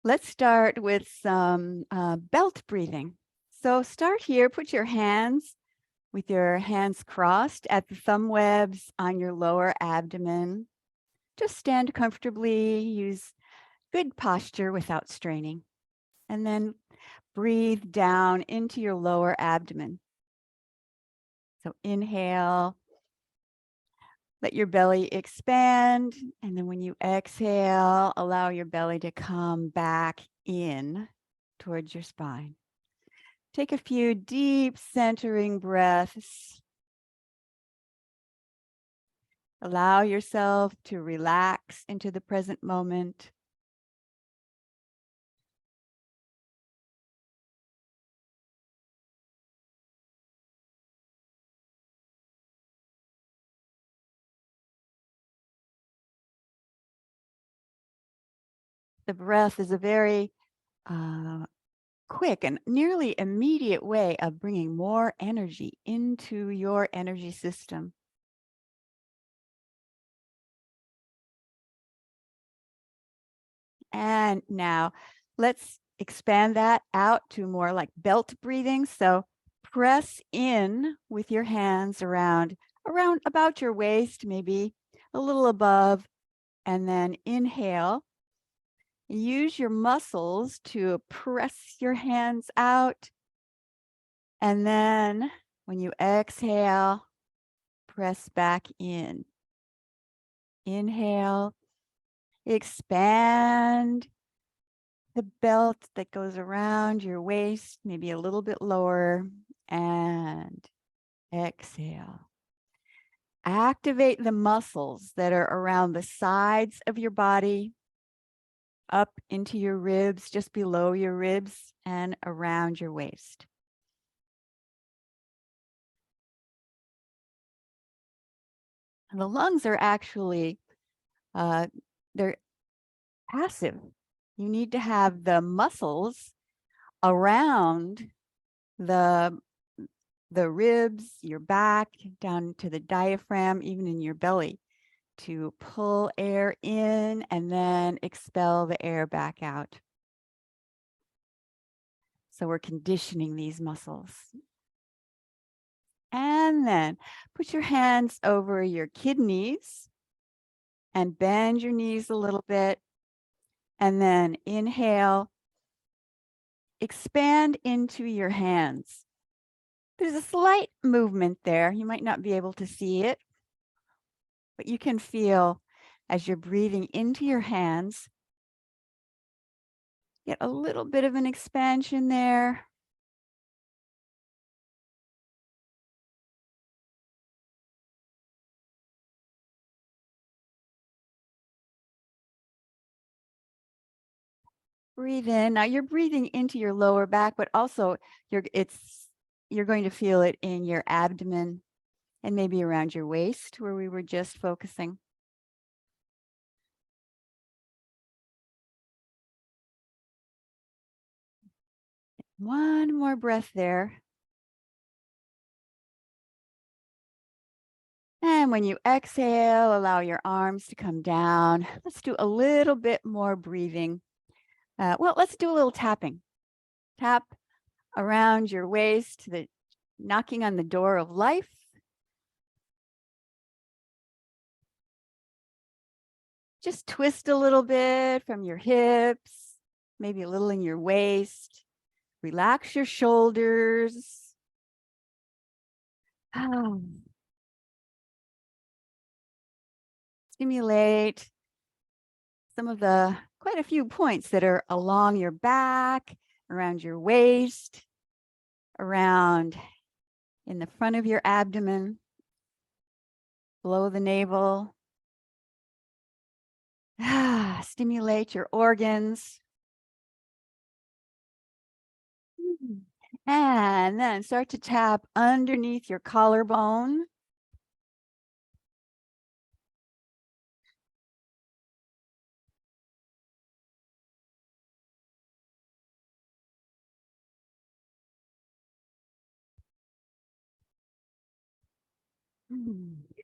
Let's start with some belt breathing. So start here, put your hands with your hands crossed at the thumb webs on your lower abdomen. Just stand comfortably, use good posture without straining. And then breathe down into your lower abdomen. So inhale, let your belly expand. And then when you exhale, allow your belly to come back in towards your spine. Take a few deep centering breaths. Allow yourself to relax into the present moment. The breath is a very quick and nearly immediate way of bringing more energy into your energy system. And now let's expand that out to more like belt breathing. So press in with your hands around about your waist, maybe a little above, and then inhale. Use your muscles to press your hands out. And then when you exhale, press back in. Inhale, expand the belt that goes around your waist, maybe a little bit lower, and exhale. Activate the muscles that are around the sides of your body, up into your ribs, just below your ribs, and around your waist. And the lungs are actually, they're passive. You need to have the muscles around the ribs, your back, down to the diaphragm, even in your belly, to pull air in and then expel the air back out. So we're conditioning these muscles. And then put your hands over your kidneys and bend your knees a little bit. And then inhale, expand into your hands. There's a slight movement there. You might not be able to see it, but you can feel as you're breathing into your hands, get a little bit of an expansion there. Breathe in. Now you're breathing into your lower back, but also you're going to feel it in your abdomen and maybe around your waist where we were just focusing. One more breath there. And when you exhale, allow your arms to come down. Let's do a little bit more breathing. Well, let's do a little tapping. Tap around your waist, knocking on the door of life. Just twist a little bit from your hips, maybe a little in your waist. Relax your shoulders. Stimulate some of quite a few points that are along your back, around your waist, around in the front of your abdomen, below the navel. Stimulate your organs. And then start to tap underneath your collarbone.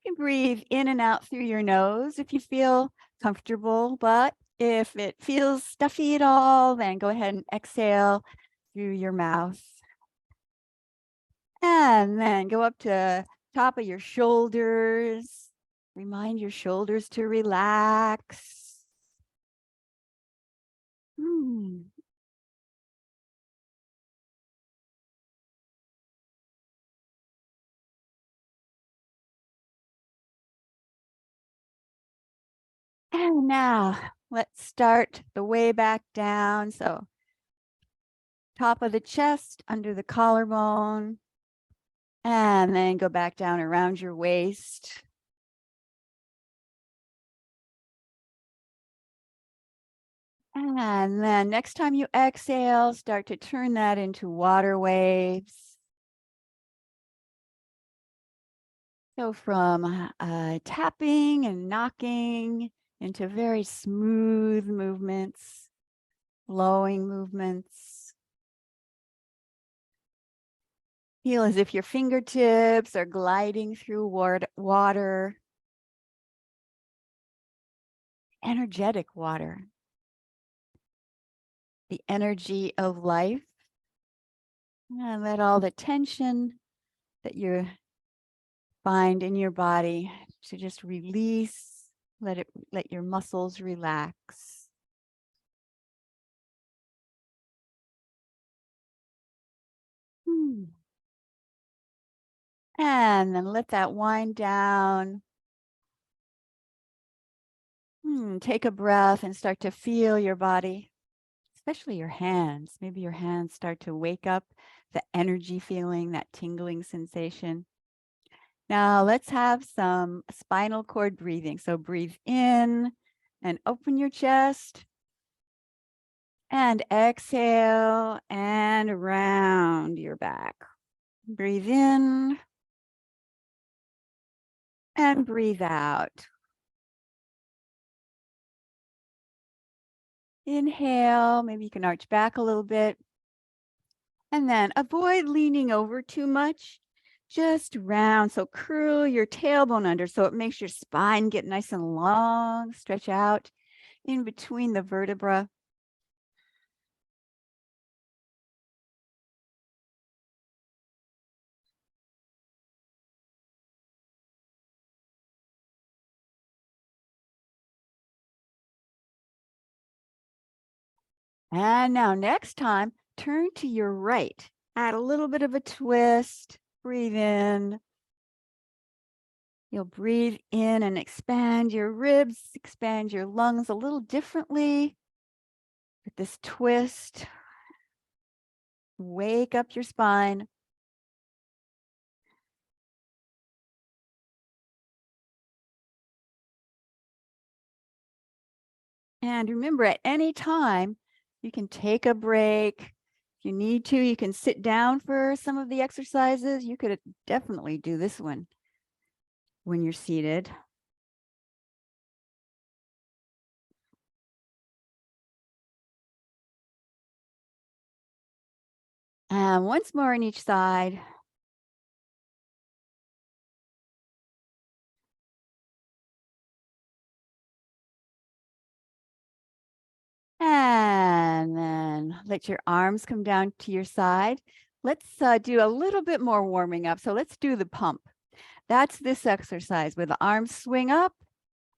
can breathe in and out through your nose if you feel comfortable, but if it feels stuffy at all, then go ahead and exhale through your mouth. And then go up to top of your shoulders. Remind your shoulders to relax. And now let's start the way back down. So top of the chest, under the collarbone, and then go back down around your waist. And then next time you exhale, start to turn that into water waves. So from tapping and knocking into very smooth movements, flowing movements. Feel as if your fingertips are gliding through water, energetic water, the energy of life. And let all the tension that you find in your body to just release, let your muscles relax. And then let that wind down. Take a breath and start to feel your body, especially your hands. Maybe your hands start to wake up, the energy feeling, that tingling sensation. Now let's have some spinal cord breathing. So breathe in and open your chest. And exhale and round your back. Breathe in and breathe out. Inhale, maybe you can arch back a little bit. And then avoid leaning over too much. Just round. So curl your tailbone under so it makes your spine get nice and long. Stretch out in between the vertebra. And now next time, turn to your right. Add a little bit of a twist. Breathe in. You'll breathe in and expand your ribs, expand your lungs a little differently. With this twist, wake up your spine. And remember, at any time, you can take a break. If you need to, you can sit down for some of the exercises. You could definitely do this one when you're seated. And once more on each side. And then let your arms come down to your side. Let's do a little bit more warming up. So let's do the pump. That's this exercise where the arms swing up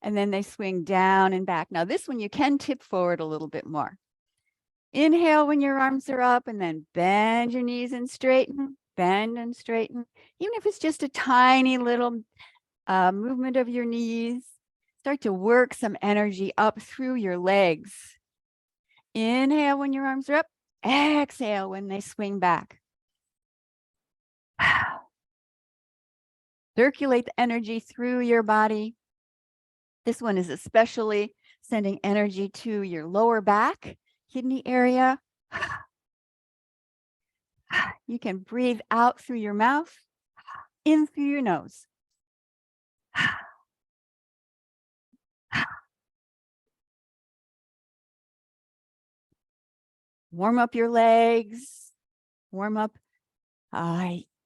and then they swing down and back. Now this one you can tip forward a little bit more. Inhale when your arms are up and then bend your knees and straighten, bend and straighten. Even if it's just a tiny little movement of your knees, start to work some energy up through your legs. Inhale when your arms are up, exhale when they swing back. Circulate the energy through your body. This one is especially sending energy to your lower back, kidney area. You can breathe out through your mouth, in through your nose. Warm up your legs, warm up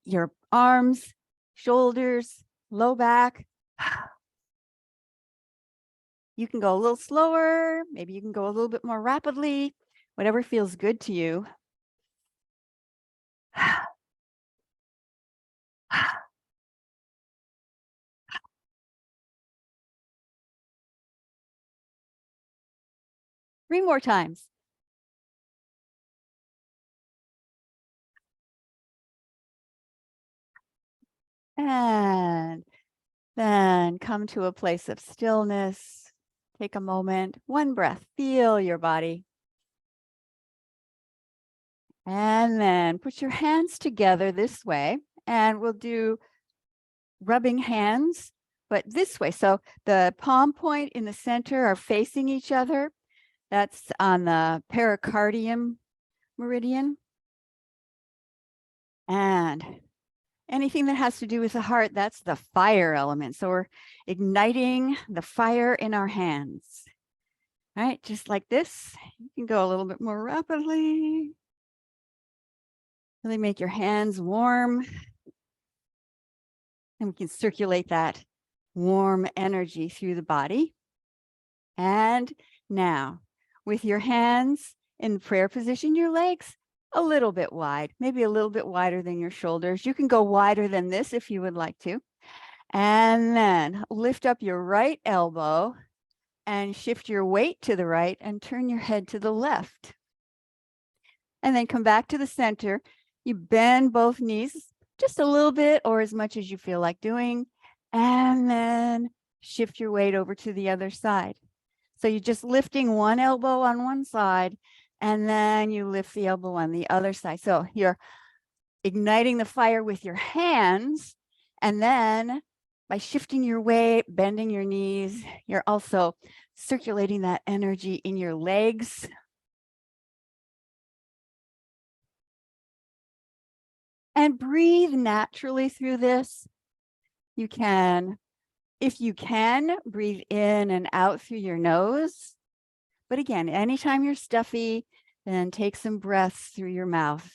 your arms, shoulders, low back. You can go a little slower. Maybe you can go a little bit more rapidly, whatever feels good to you. 3 more times. And then come to a place of stillness. Take a moment, 1 breath, feel your body. And then put your hands together this way, and we'll do rubbing hands, but this way. So the palm point in the center are facing each other. That's on the pericardium meridian. And anything that has to do with the heart, that's the fire element. So we're igniting the fire in our hands. All right, just like this. You can go a little bit more rapidly. Really make your hands warm. And we can circulate that warm energy through the body. And now, with your hands in prayer position, your legs a little bit wide, maybe a little bit wider than your shoulders. You can go wider than this if you would like to. And then lift up your right elbow and shift your weight to the right and turn your head to the left. And then come back to the center. You bend both knees just a little bit or as much as you feel like doing. And then shift your weight over to the other side. So you're just lifting one elbow on one side, and then you lift the elbow on the other side. So you're igniting the fire with your hands, and then by shifting your weight, bending your knees, you're also circulating that energy in your legs. And breathe naturally through this. You can, if you can, breathe in and out through your nose. But again, anytime you're stuffy, then take some breaths through your mouth.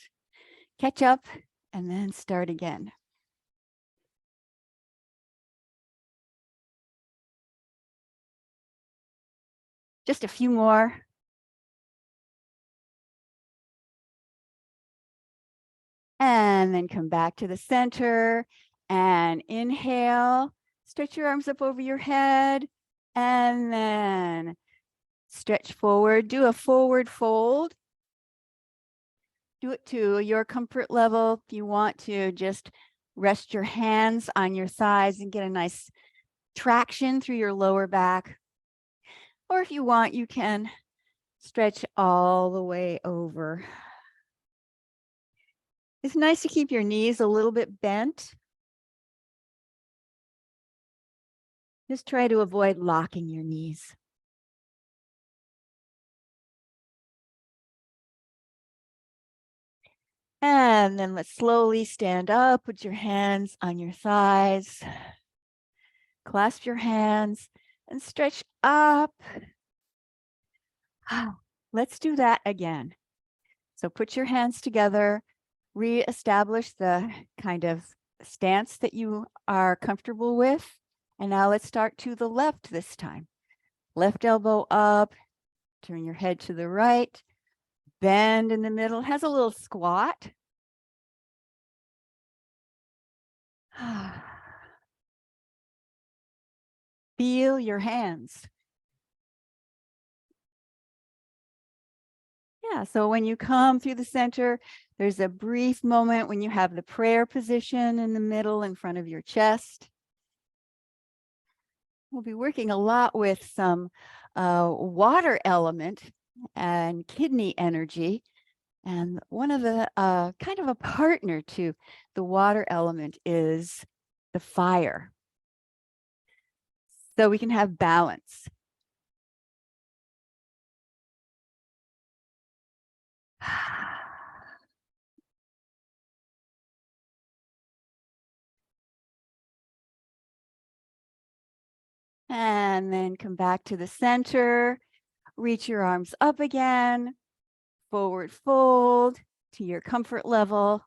Catch up and then start again. Just a few more. And then come back to the center and inhale. Stretch your arms up over your head and then stretch forward. Do a forward fold. Do it to your comfort level. If you want to, just rest your hands on your thighs and get a nice traction through your lower back. Or if you want, you can stretch all the way over. It's nice to keep your knees a little bit bent. Just try to avoid locking your knees. And then let's slowly stand up. Put your hands on your thighs. Clasp your hands and stretch up. Let's do that again. So put your hands together, reestablish the kind of stance that you are comfortable with. And now let's start to the left this time. Left elbow up, turn your head to the right, bend in the middle, has a little squat. Feel your hands. Yeah, so when you come through the center, there's a brief moment when you have the prayer position in the middle in front of your chest. We'll be working a lot with some water element and kidney energy. And one of the kind of a partner to the water element is the fire. So we can have balance. And then come back to the center, reach your arms up again, forward fold to your comfort level.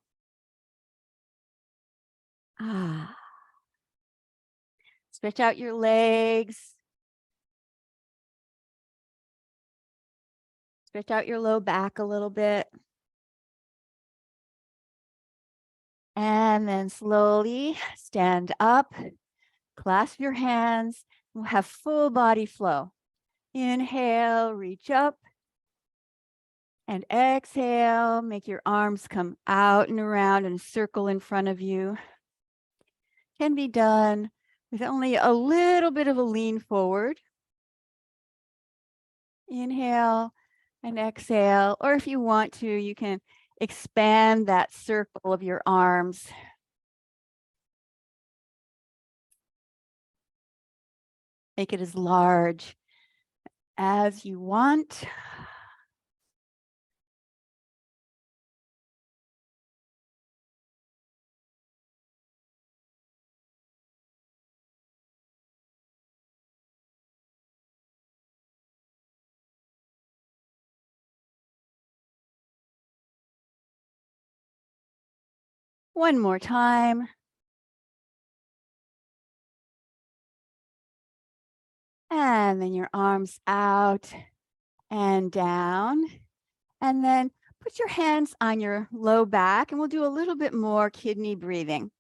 Stretch out your legs. Stretch out your low back a little bit. And then slowly stand up, clasp your hands, we'll have full body flow. Inhale, reach up. And exhale, make your arms come out and around and circle in front of you. Can be done with only a little bit of a lean forward. Inhale and exhale, or if you want to, you can expand that circle of your arms. Make it as large as you want. One more time. And then your arms out and down. And then put your hands on your low back, and we'll do a little bit more kidney breathing.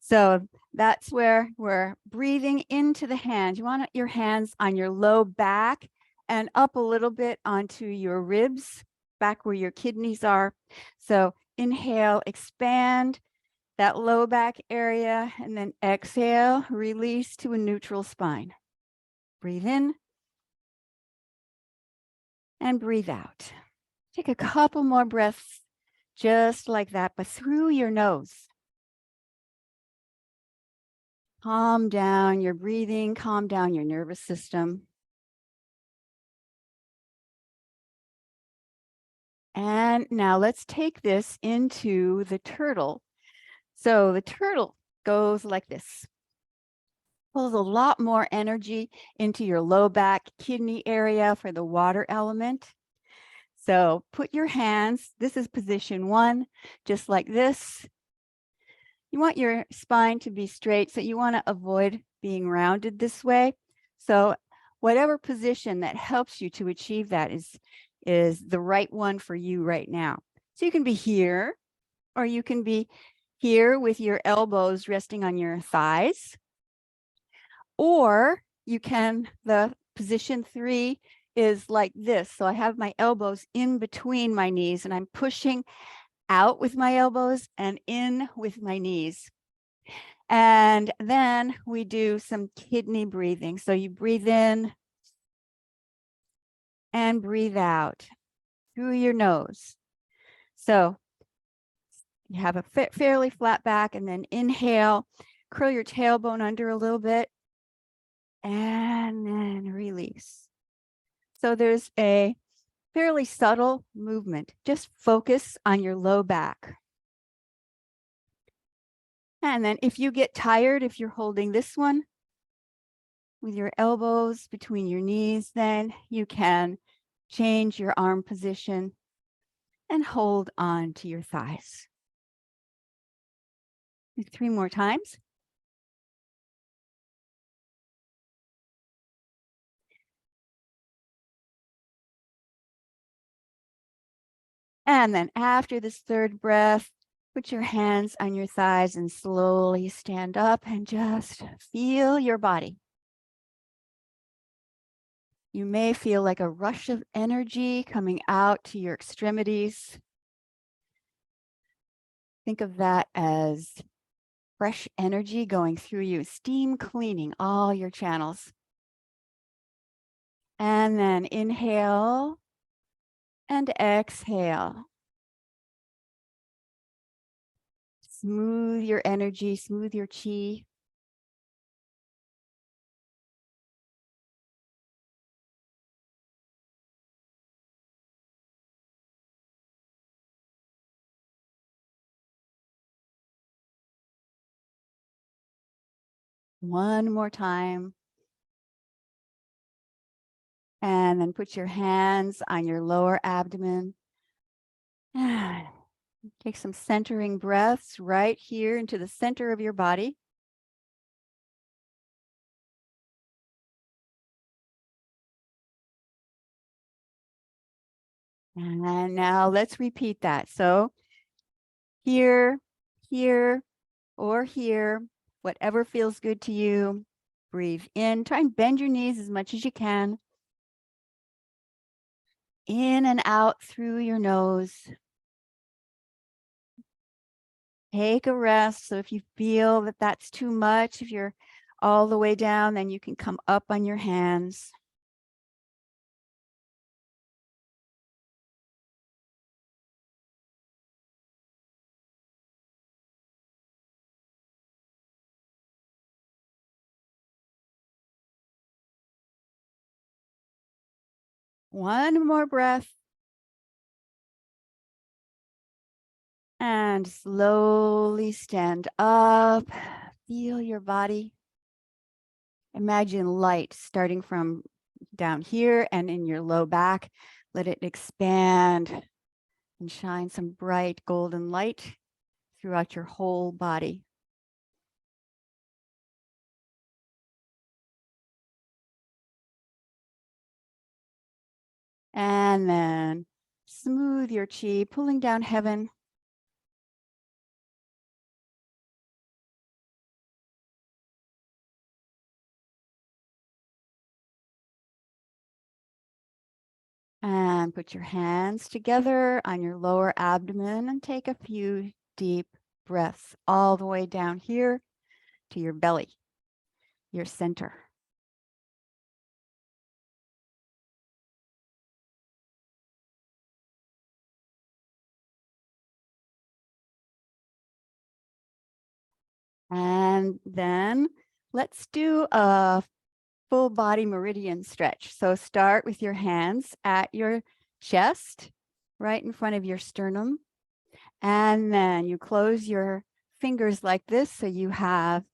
So that's where we're breathing into the hands. You want your hands on your low back and up a little bit onto your ribs, back where your kidneys are. So inhale, expand that low back area, and then exhale, release to a neutral spine. Breathe in and breathe out. Take a couple more breaths just like that, but through your nose. Calm down your breathing, calm down your nervous system. And now let's take this into the turtle. So the turtle goes like this. Pulls a lot more energy into your low back kidney area for the water element. So put your hands, this is position 1, just like this. You want your spine to be straight, so you want to avoid being rounded this way. So whatever position that helps you to achieve that is the right one for you right now. So you can be here, or you can be here with your elbows resting on your thighs, or you can, the position 3 is like this. So I have my elbows in between my knees, and I'm pushing out with my elbows and in with my knees. And then we do some kidney breathing. So you breathe in and breathe out through your nose. So you have a fairly flat back, and then inhale, curl your tailbone under a little bit, and then release. So there's a fairly subtle movement. Just focus on your low back. And then if you get tired, if you're holding this one with your elbows between your knees, then you can change your arm position and hold on to your thighs. 3 more times. And then after this third breath, put your hands on your thighs and slowly stand up and just feel your body. You may feel like a rush of energy coming out to your extremities. Think of that as fresh energy going through you, steam cleaning all your channels. And then inhale and exhale. Smooth your energy, smooth your chi. One more time. And then put your hands on your lower abdomen. Take some centering breaths right here into the center of your body. And now let's repeat that. So here, here, or here, whatever feels good to you. Breathe in. Try and bend your knees as much as you can. In and out through your nose. Take a rest. So if you feel that that's too much, if you're all the way down, then you can come up on your hands. One more breath. And slowly stand up. Feel your body. Imagine light starting from down here and in your low back. Let it expand and shine some bright golden light throughout your whole body. And then smooth your chi, pulling down heaven. And put your hands together on your lower abdomen and take a few deep breaths all the way down here to your belly, your center. And then let's do a full body meridian stretch. So start with your hands at your chest, right in front of your sternum. And then you close your fingers like this. So you have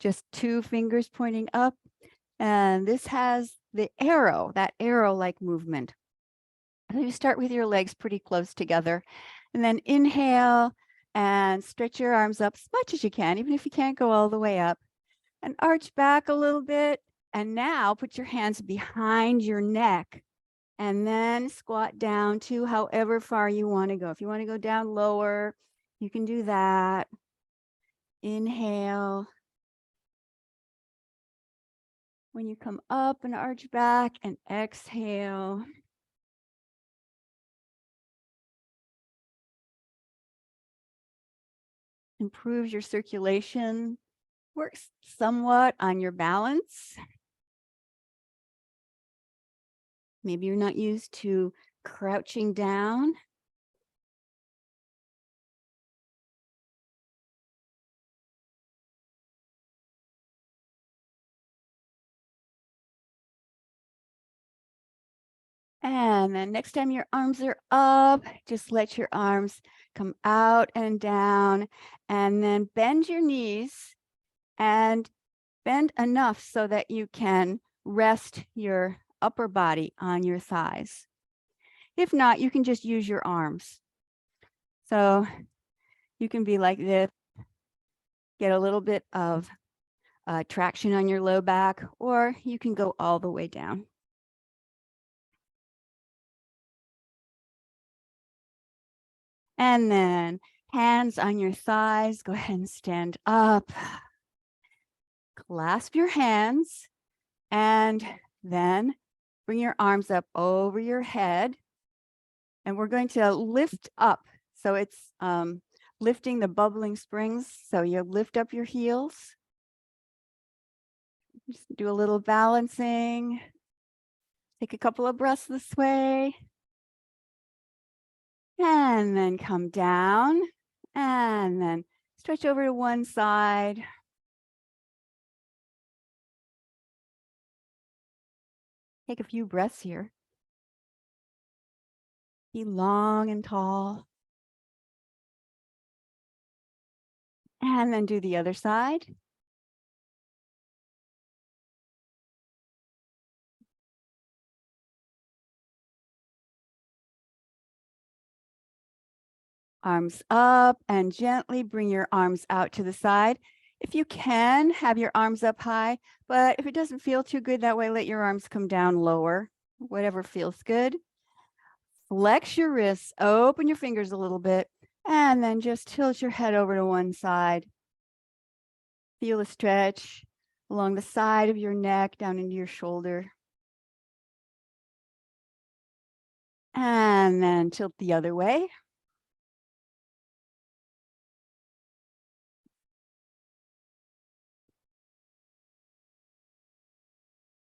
just two fingers pointing up. And this has the arrow, that arrow-like movement. So you start with your legs pretty close together. And then inhale and stretch your arms up as much as you can, even if you can't go all the way up. And arch back a little bit. And now put your hands behind your neck and then squat down to however far you want to go. If you want to go down lower, you can do that. Inhale. When you come up and arch back and exhale. Improves your circulation. Works somewhat on your balance. Maybe you're not used to crouching down. And then next time your arms are up, just let your arms come out and down, and then bend your knees and bend enough so that you can rest your upper body on your thighs. If not, you can just use your arms. So you can be like this, get a little bit of traction on your low back, or you can go all the way down. And then hands on your thighs, go ahead and stand up. Clasp your hands and then bring your arms up over your head. And we're going to lift up. So it's lifting the bubbling springs. So you lift up your heels. Just do a little balancing. Take a couple of breaths this way. And then come down. And then stretch over to one side. Take a few breaths here. Be long and tall. And then do the other side. Arms up and gently bring your arms out to the side. If you can, have your arms up high, but if it doesn't feel too good that way, let your arms come down lower, whatever feels good. Flex your wrists, open your fingers a little bit, and then just tilt your head over to one side. Feel a stretch along the side of your neck down into your shoulder. And then tilt the other way.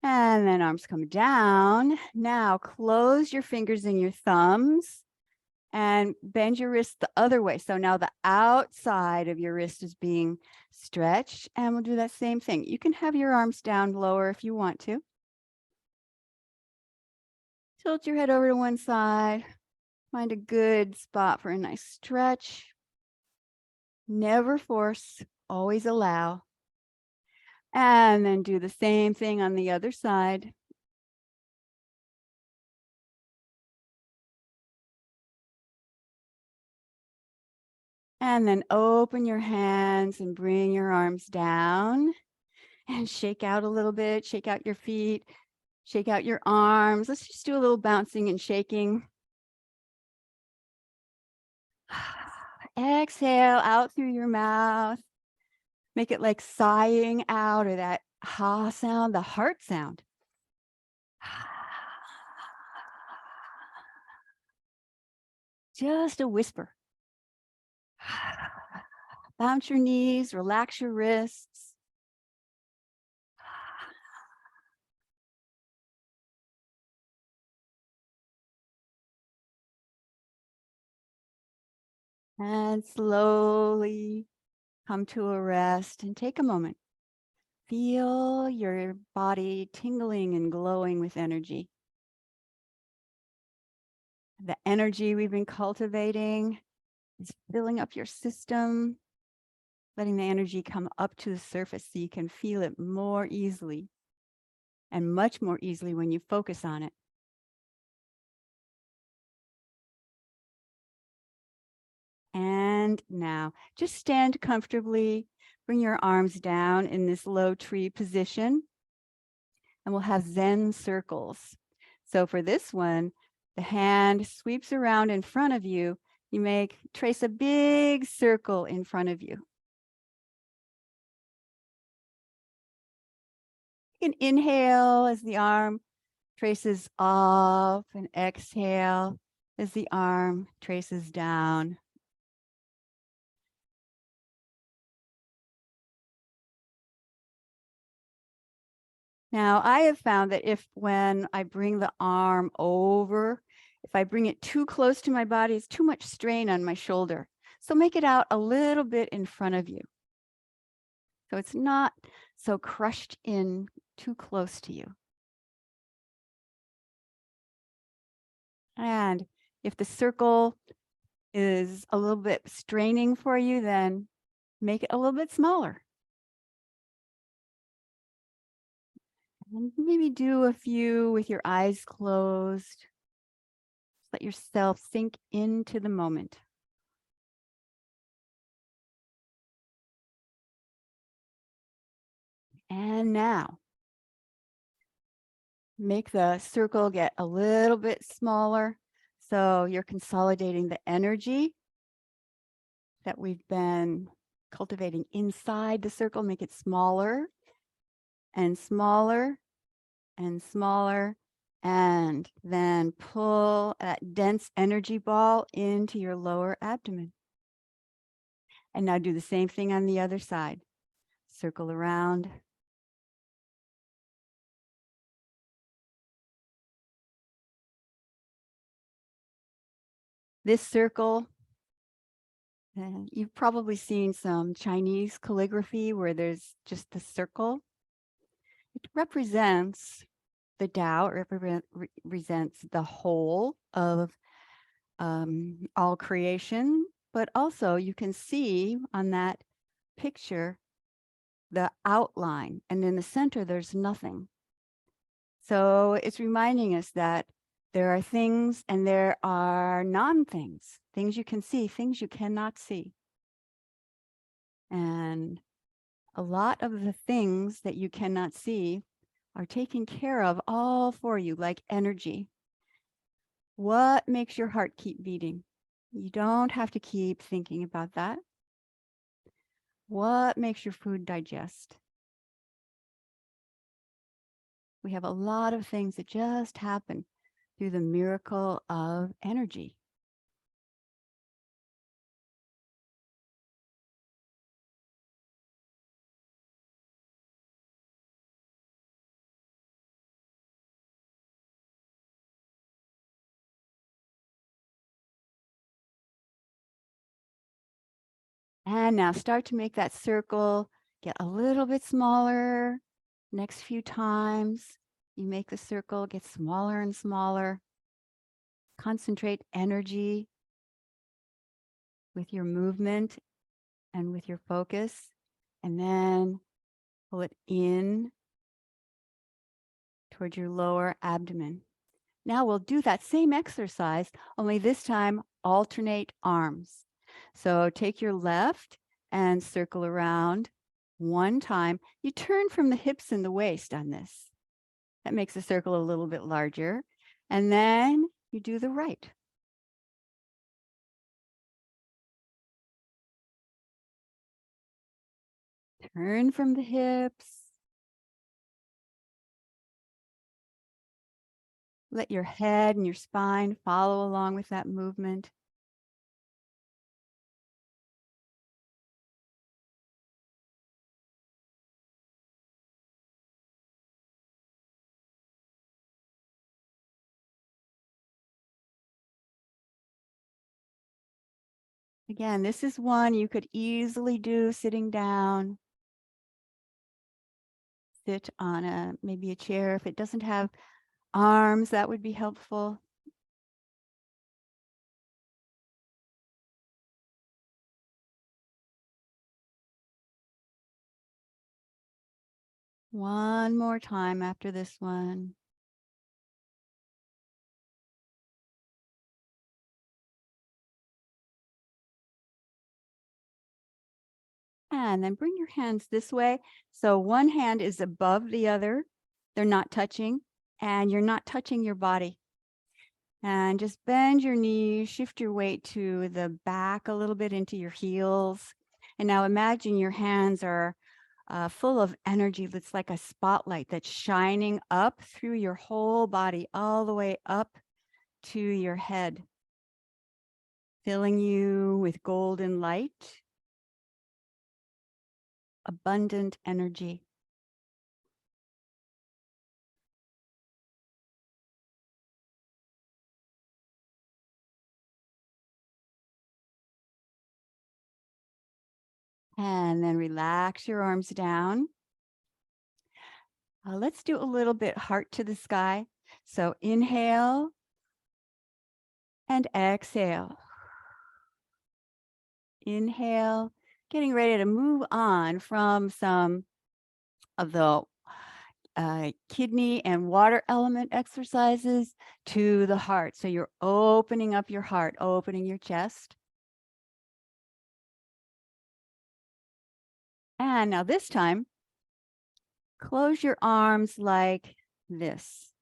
And then arms come down. Now close your fingers and your thumbs and bend your wrist the other way. So now the outside of your wrist is being stretched, and we'll do that same thing. You can have your arms down lower if you want to. Tilt your head over to one side. Find a good spot for a nice stretch. Never force, always allow. And then do the same thing on the other side. And then open your hands and bring your arms down and shake out a little bit, shake out your feet, shake out your arms. Let's just do a little bouncing and shaking. Exhale out through your mouth. Make it like sighing out, or that ha sound, the heart sound. Just a whisper. Bounce your knees, relax your wrists. And slowly come to a rest and take a moment. Feel your body tingling and glowing with energy. The energy we've been cultivating is filling up your system, letting the energy come up to the surface so you can feel it more easily, and much more easily when you focus on it. And now just stand comfortably, bring your arms down in this low tree position, and we'll have Zen circles. So for this one, the hand sweeps around in front of you. You trace a big circle in front of you. You can inhale as the arm traces off, and exhale as the arm traces down. Now, I have found that when I bring the arm over, if I bring it too close to my body, it's too much strain on my shoulder. So make it out a little bit in front of you, so it's not so crushed in too close to you. And if the circle is a little bit straining for you, then make it a little bit smaller. And maybe do a few with your eyes closed. Let yourself sink into the moment. And now, make the circle get a little bit smaller. So you're consolidating the energy that we've been cultivating inside the circle. Make it smaller and smaller and smaller. And then pull that dense energy ball into your lower abdomen. And now do the same thing on the other side. Circle around. This circle, you've probably seen some Chinese calligraphy where there's just the circle. It represents the Tao, represents the whole of all creation, but also you can see on that picture the outline, and in the center there's nothing. So it's reminding us that there are things and there are non-things, things you can see, things you cannot see. And a lot of the things that you cannot see are taken care of all for you, like energy. What makes your heart keep beating? You don't have to keep thinking about that. What makes your food digest? We have a lot of things that just happen through the miracle of energy. And now start to make that circle get a little bit smaller. Next few times you make the circle get smaller and smaller. Concentrate energy with your movement and with your focus, and then pull it in towards your lower abdomen. Now we'll do that same exercise, only this time alternate arms. So take your left and circle around one time. You turn from the hips and the waist on this. That makes the circle a little bit larger. And then you do the right. Turn from the hips. Let your head and your spine follow along with that movement. Again, this is one you could easily do sitting down. Sit on maybe a chair. If it doesn't have arms, that would be helpful. One more time after this one. And then bring your hands this way. So one hand is above the other. They're not touching, and you're not touching your body. And just bend your knees, shift your weight to the back a little bit into your heels. And now imagine your hands are full of energy that's like a spotlight that's shining up through your whole body, all the way up to your head, filling you with golden light, abundant energy. And then relax your arms down. Let's do a little bit heart to the sky. So inhale and exhale. Inhale, getting ready to move on from some of the kidney and water element exercises to the heart. So you're opening up your heart, opening your chest. And now this time, close your arms like this.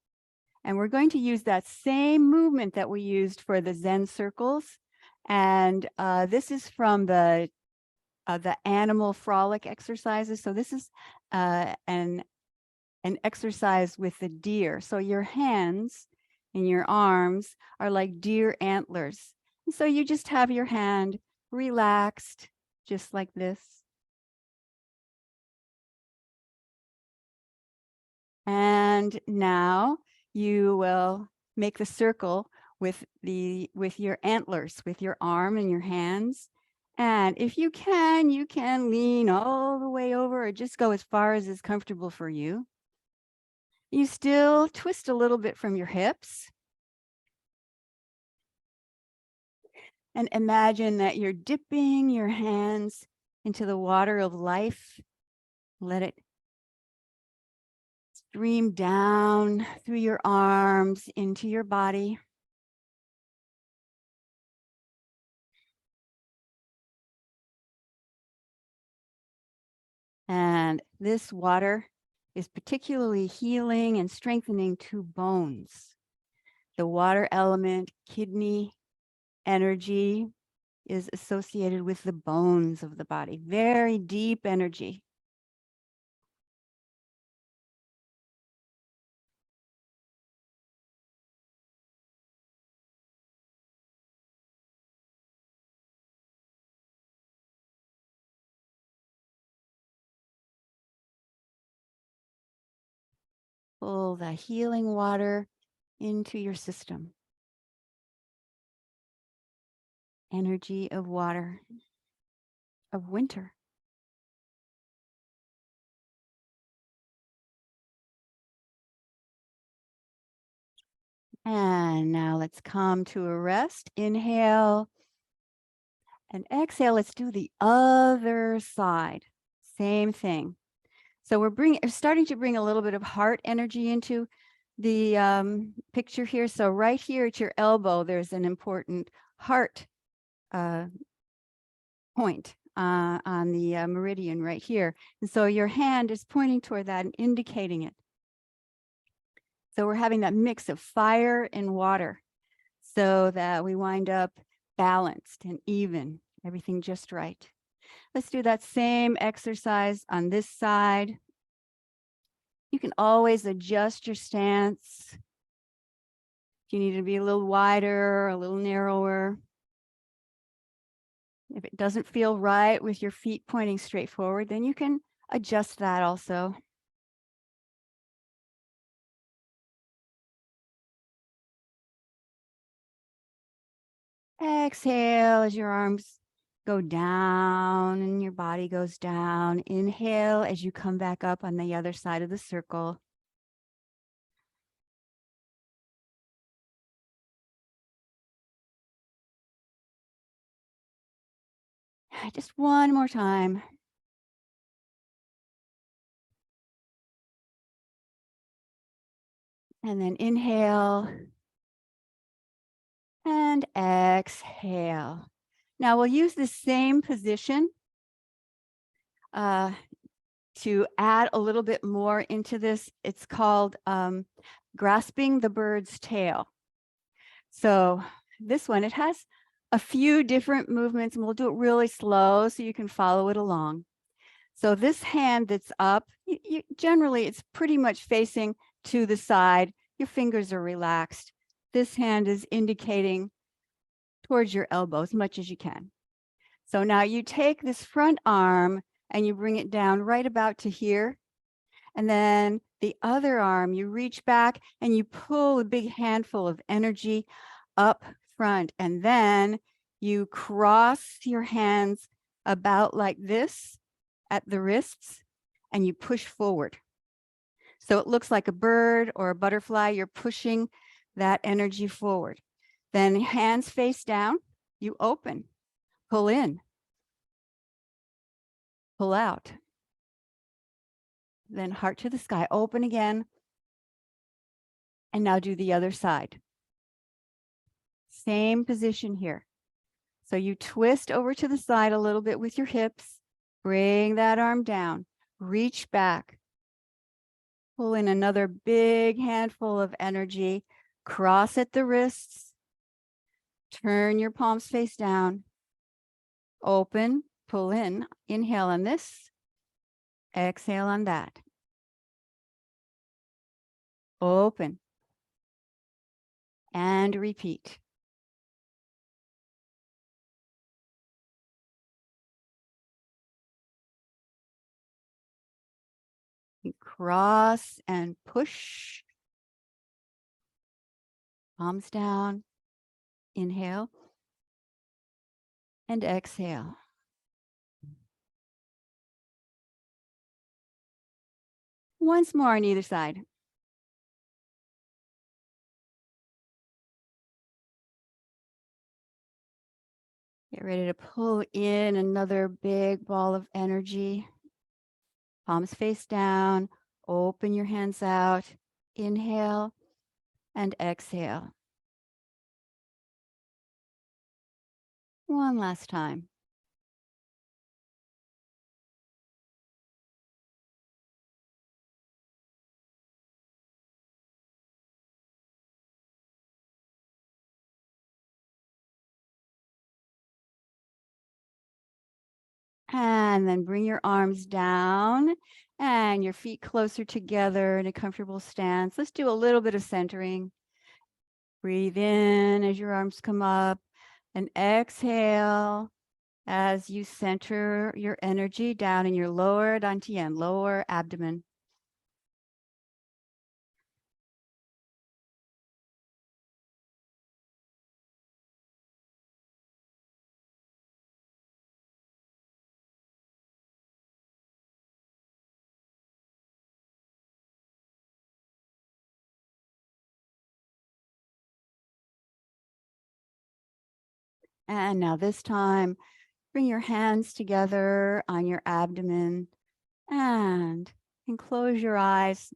And we're going to use that same movement that we used for the Zen circles. And this is from the animal frolic exercises. So this is an exercise with the deer. So your hands and your arms are like deer antlers. And so you just have your hand relaxed, just like this. And now you will make the circle with your antlers, with your arm and your hands. And if you can lean all the way over or just go as far as is comfortable for you. You still twist a little bit from your hips. And imagine that you're dipping your hands into the water of life. Let it stream down through your arms into your body. And this water is particularly healing and strengthening to bones. The water element, kidney energy, is associated with the bones of the body. Very deep energy. Pull the healing water into your system. Energy of water, of winter. And now let's come to a rest. Inhale and exhale. Let's do the other side. Same thing. So we're starting to bring a little bit of heart energy into the picture here. So right here at your elbow, there's an important heart point on the meridian right here. And so your hand is pointing toward that and indicating it. So we're having that mix of fire and water so that we wind up balanced and even, everything just right. Let's do that same exercise on this side. You can always adjust your stance. If you need to be a little wider, a little narrower. If it doesn't feel right with your feet pointing straight forward, then you can adjust that also. Exhale as your arms go down and your body goes down. Inhale as you come back up on the other side of the circle. Just one more time. And then inhale and exhale. Now we'll use the same position to add a little bit more into this. It's called grasping the bird's tail. So this one, it has a few different movements, and we'll do it really slow so you can follow it along. So this hand that's up, generally it's pretty much facing to the side. Your fingers are relaxed. This hand is indicating towards your elbow as much as you can. So now you take this front arm and you bring it down right about to here. And then the other arm, you reach back and you pull a big handful of energy up front. And then you cross your hands about like this at the wrists and you push forward. So it looks like a bird or a butterfly. You're pushing that energy forward. Then hands face down, you open, pull in, pull out. Then heart to the sky, open again. And now do the other side. Same position here. So you twist over to the side a little bit with your hips, bring that arm down, reach back, pull in another big handful of energy, cross at the wrists, turn your palms face down, open, pull in, inhale on this, exhale on that. Open and repeat. Cross and push. Palms down. Inhale and exhale. Once more on either side. Get ready to pull in another big ball of energy. Palms face down. Open your hands out. Inhale and exhale. One last time. And then bring your arms down and your feet closer together in a comfortable stance. Let's do a little bit of centering. Breathe in as your arms come up and exhale as you center your energy down in your lower dantian, lower abdomen. And now this time, bring your hands together on your abdomen and close your eyes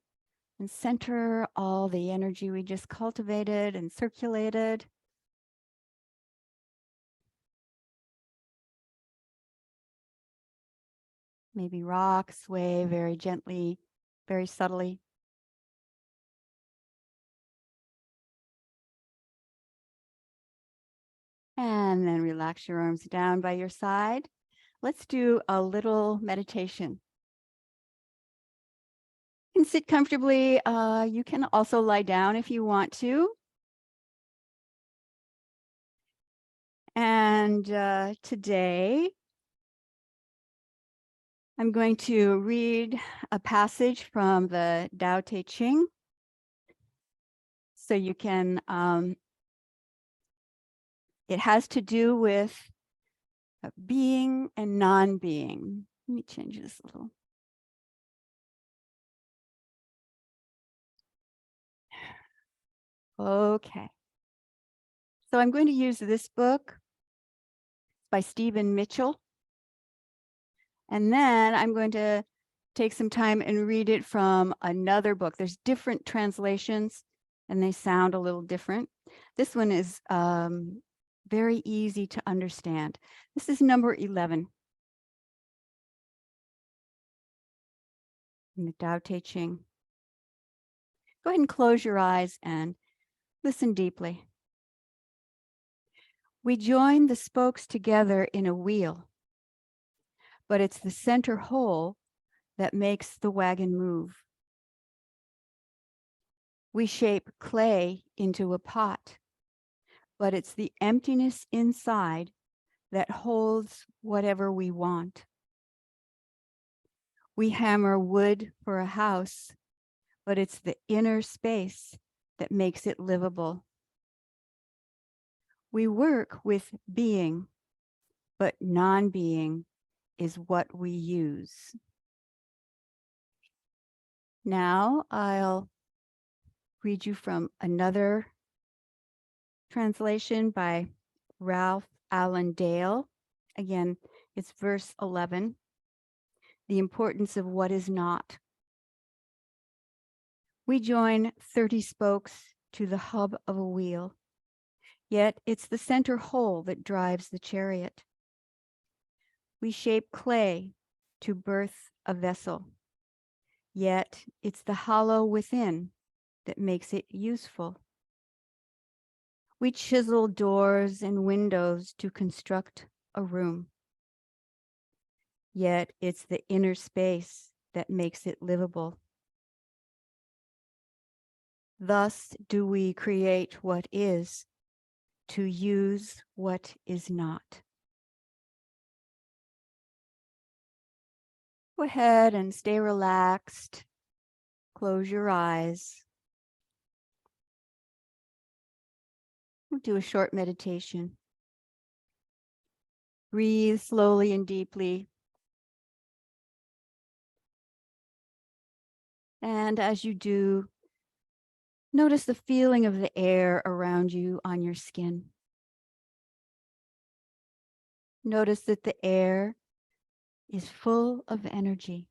and center all the energy we just cultivated and circulated. Maybe rock, sway very gently, very subtly. And then relax your arms down by your side. Let's do a little meditation. You can sit comfortably. You can also lie down if you want to. And today, I'm going to read a passage from the Tao Te Ching. So you can, it has to do with being and non-being. Let me change this a little. Okay. So I'm going to use this book by Stephen Mitchell. And then I'm going to take some time and read it from another book. There's different translations and they sound a little different. This one is very easy to understand. This is number 11 in the Tao Te Ching. Go ahead and close your eyes and listen deeply. We join the spokes together in a wheel, but it's the center hole that makes the wagon move. We shape clay into a pot, but it's the emptiness inside that holds whatever we want. We hammer wood for a house, but it's the inner space that makes it livable. We work with being, but non-being is what we use. Now I'll read you from another translation by Ralph Allen Dale. Again, it's verse 11. The importance of what is not. We join 30 spokes to the hub of a wheel, yet it's the center hole that drives the chariot. We shape clay to birth a vessel, yet it's the hollow within that makes it useful. We chisel doors and windows to construct a room, yet it's the inner space that makes it livable. Thus do we create what is to use what is not. Go ahead and stay relaxed. Close your eyes. We'll do a short meditation. Breathe slowly and deeply. And as you do, notice the feeling of the air around you on your skin. Notice that the air is full of energy.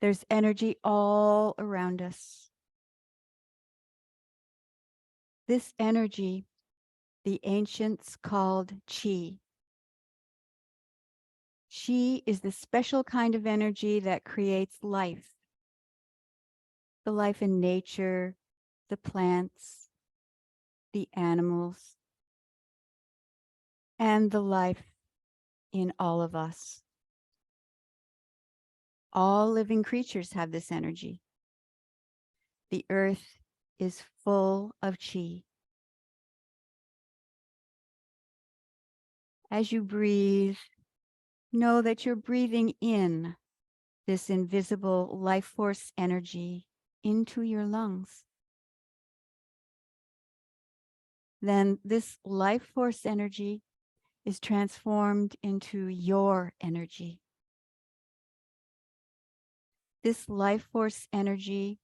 There's energy all around us. This energy, the ancients called qi. Qi is the special kind of energy that creates life. The life in nature, the plants, the animals, and the life in all of us. All living creatures have this energy. The earth is full of chi. As you breathe, know that you're breathing in this invisible life force energy into your lungs. Then this life force energy is transformed into your energy. This life force energy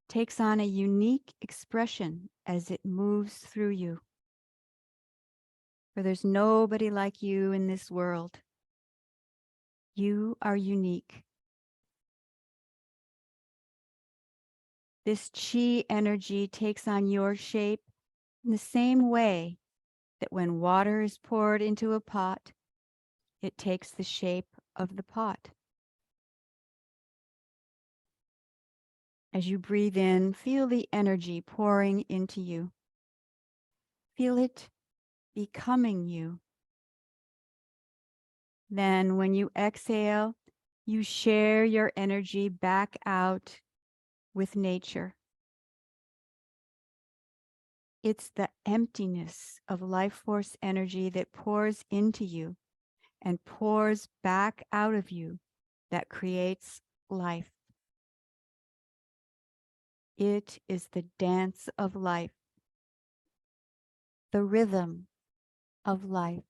takes on a unique expression as it moves through you. For there's nobody like you in this world. You are unique. This chi energy takes on your shape in the same way that when water is poured into a pot, it takes the shape of the pot. As you breathe in, feel the energy pouring into you. Feel it becoming you. Then when you exhale, you share your energy back out with nature. It's the emptiness of life force energy that pours into you and pours back out of you that creates life. It is the dance of life, the rhythm of life.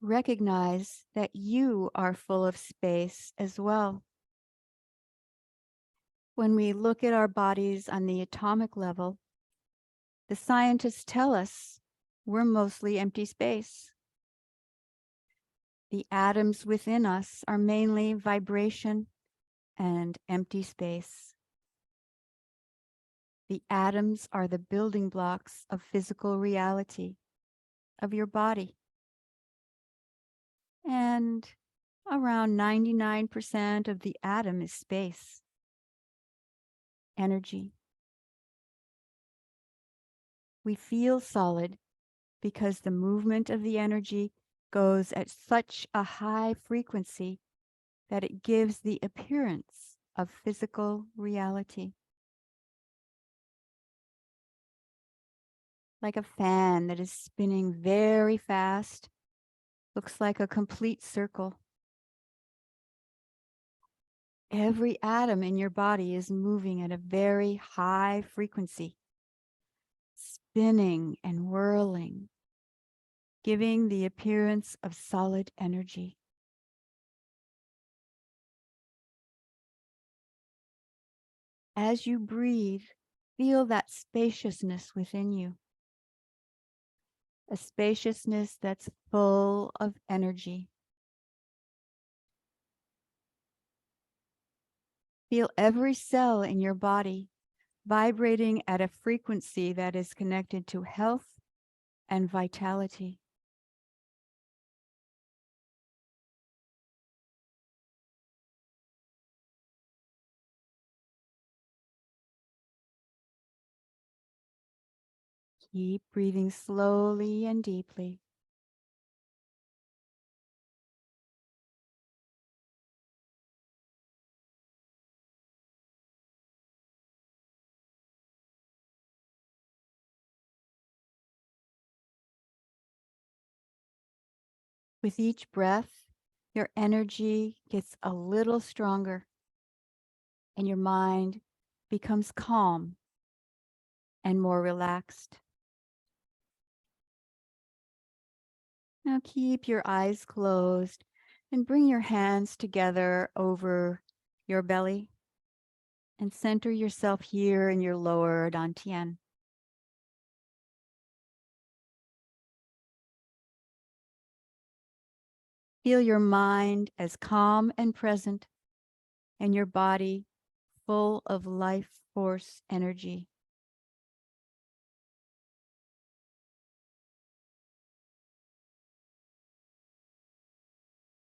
Recognize that you are full of space as well. When we look at our bodies on the atomic level, the scientists tell us we're mostly empty space. The atoms within us are mainly vibration and empty space. The atoms are the building blocks of physical reality, of your body. And around 99% of the atom is space, energy. We feel solid because the movement of the energy goes at such a high frequency that it gives the appearance of physical reality. Like a fan that is spinning very fast, looks like a complete circle. Every atom in your body is moving at a very high frequency, spinning and whirling, giving the appearance of solid energy. As you breathe, feel that spaciousness within you, a spaciousness that's full of energy. Feel every cell in your body vibrating at a frequency that is connected to health and vitality. Keep breathing slowly and deeply. With each breath, your energy gets a little stronger and your mind becomes calm and more relaxed. Now keep your eyes closed and bring your hands together over your belly and center yourself here in your lower dantian. Feel your mind as calm and present and your body full of life force energy.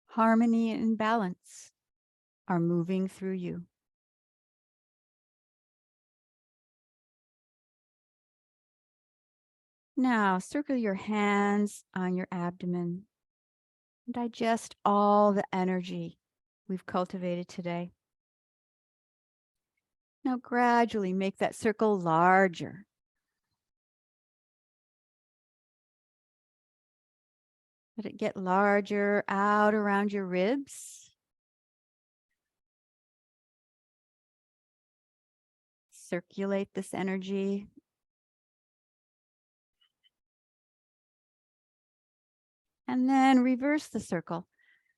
Harmony and balance are moving through you. Now circle your hands on your abdomen. Digest all the energy we've cultivated today. Now gradually make that circle larger. Let it get larger out around your ribs. Circulate this energy. And then reverse the circle,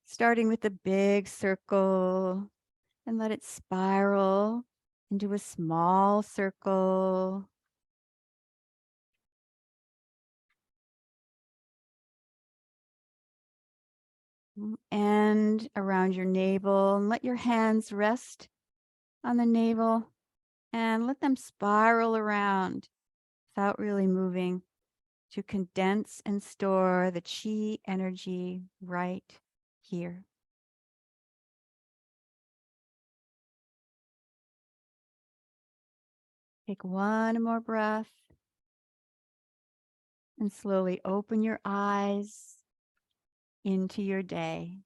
starting with the big circle, and let it spiral into a small circle. And around your navel, and let your hands rest on the navel and let them spiral around without really moving to condense and store the chi energy right here. Take one more breath and slowly open your eyes into your day.